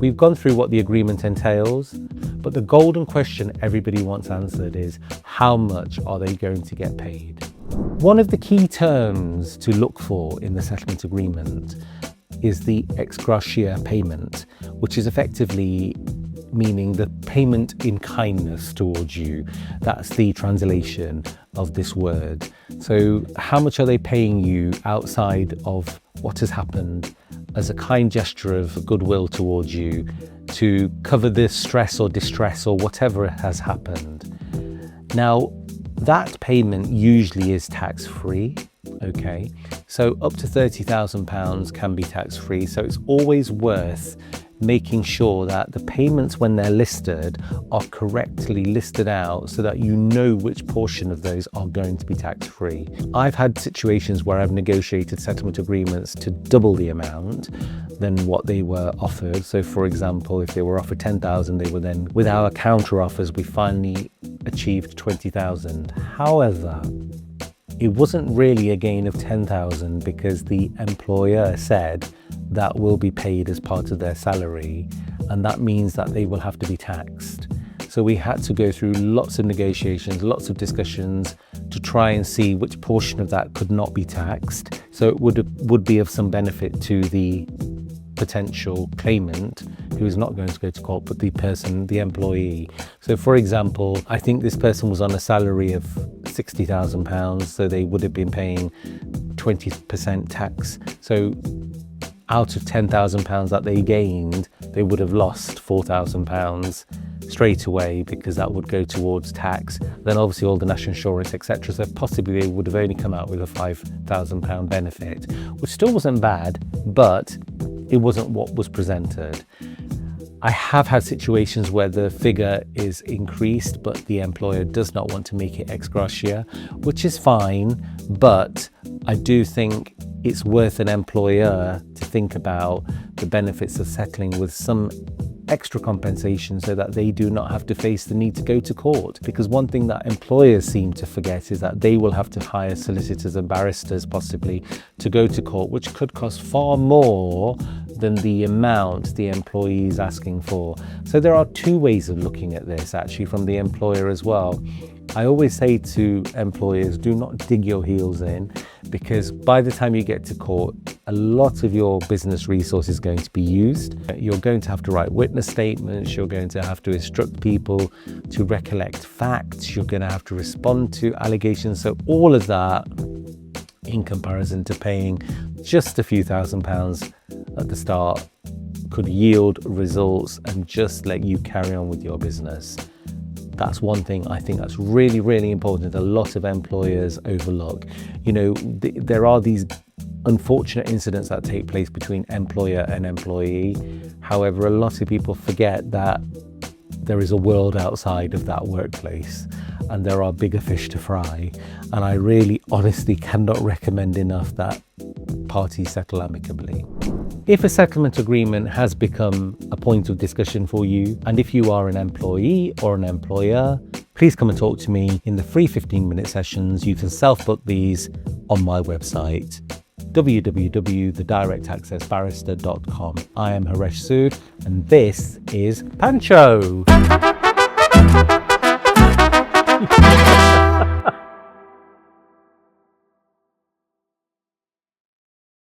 We've gone through what the agreement entails, but the golden question everybody wants answered is, how much are they going to get paid? One of the key terms to look for in the settlement agreement is the ex gratia payment, which is effectively meaning the payment in kindness towards you. That's the translation of this word. So how much are they paying you outside of what has happened as a kind gesture of goodwill towards you to cover the stress or distress or whatever has happened? Now, that payment usually is tax-free, okay? So up to £30,000 can be tax-free. So it's always worth making sure that the payments, when they're listed, are correctly listed out so that you know which portion of those are going to be tax-free. I've had situations where I've negotiated settlement agreements to double the amount than what they were offered. So for example, if they were offered 10,000, they were then, with our counter offers, we finally achieved 20,000. However, it wasn't really a gain of 10,000 because the employer said that will be paid as part of their salary, and that means that they will have to be taxed. So we had to go through lots of negotiations, lots of discussions to try and see which portion of that could not be taxed. So it would be of some benefit to the potential claimant who is not going to go to court, but the employee. So for example, I think this person was on a salary of £60,000, so they would have been paying 20% tax. So out of £10,000 that they gained, they would have lost £4,000 straight away because that would go towards tax. Then obviously all the national insurance, etc. So possibly they would have only come out with a £5,000 benefit, which still wasn't bad, but it wasn't what was presented. I have had situations where the figure is increased, but the employer does not want to make it ex gratia, which is fine, but I do think it's worth an employer to think about the benefits of settling with some extra compensation so that they do not have to face the need to go to court. Because one thing that employers seem to forget is that they will have to hire solicitors and barristers possibly to go to court, which could cost far more than the amount the employee is asking for. So there are two ways of looking at this actually from the employer as well. I always say to employers, do not dig your heels in, because by the time you get to court, a lot of your business resource is going to be used. You're going to have to write witness statements, you're going to have to instruct people to recollect facts, you're going to have to respond to allegations. So all of that, in comparison to paying just a few £1,000s at the start, could yield results and just let you carry on with your business. That's one thing I think that's really, really important. A lot of employers overlook. You know, there are these unfortunate incidents that take place between employer and employee. However, a lot of people forget that there is a world outside of that workplace and there are bigger fish to fry. And I really honestly cannot recommend enough that parties settle amicably. If a settlement agreement has become a point of discussion for you, and if you are an employee or an employer, please come and talk to me in the free 15-minute sessions. You can self-book these on my website, www.thedirectaccessbarrister.com. I am Haresh Sood, and this is Pancho.